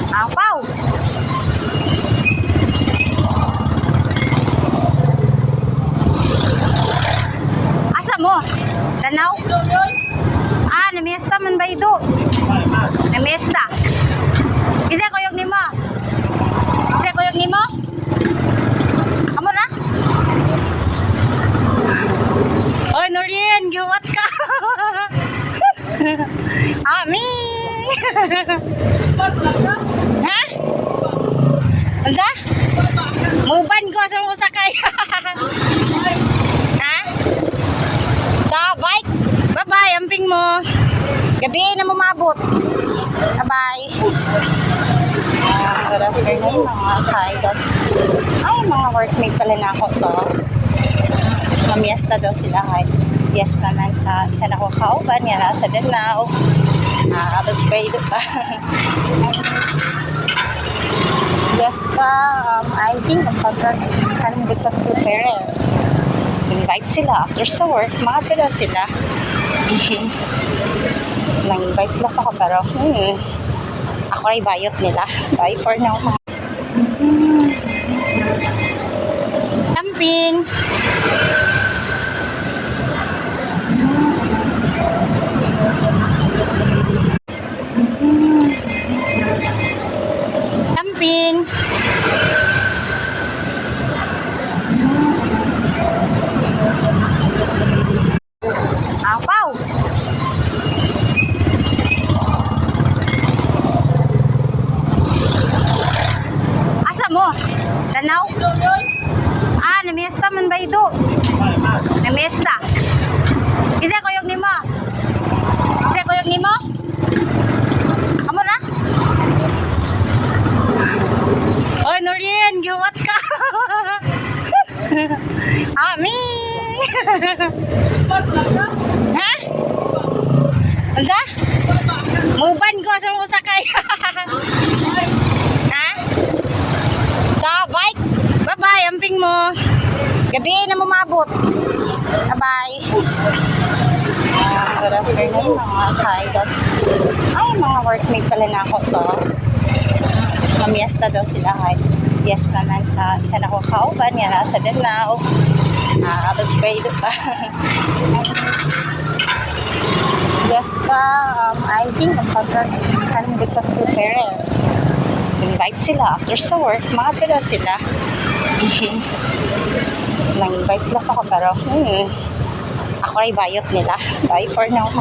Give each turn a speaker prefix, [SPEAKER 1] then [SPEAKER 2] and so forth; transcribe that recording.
[SPEAKER 1] Apaw! Asa mo? Tanaw? Ah, namiesta man ba ito? Namiesta. Kasi kuyog ni mo? Kasi kuyog ni mo? Amo na? Oy, Norien, giwat ka. Ami. Ha? Anda? Muban ko sa musakay. Ha? Sa bike? Bye-bye, amping mo. Gabi na mo mabot. Bye-bye. Good afternoon, mga kaidol. Ay, mga workmate pala na ako to. Mamiesta daw sila ay fiesta man sa isa na ko kauban yan nasa Danao. Tapos pwede pa. Fiesta, I think ang pagkakas gusto ko prepare. Invite sila after sa work, mga pero sila. Nang-invite sila sa ko pero ako ay bayot nila. Bye for now. Camping. Camping. Apaw. Asa mo? Tanaw? Ah, namiesta man ba ito? Namiesta. Kasi kuyog ni mo? Kasi kuyog ni mo? Amo na? Oy, Norien, giwat ka. Ami. Ha? Anda? Muban ko sa musakay. Ha? Sa bike? Bye-bye, amping mo. Gabi na mo mabot. Bye-bye. Good afternoon, mga kaidol. Ay, mga workmate pala na ako to. Mamiesta daw sila ay fiesta man sa isa na ko kauban yan nasa Danao. Tapos pwede pa. Fiesta, I think ang pagkakas gusto ko prepare. Invite sila after sa work, mga pero sila. Nang-invite sila sa ko pero ako ay bayot nila. Bye for now.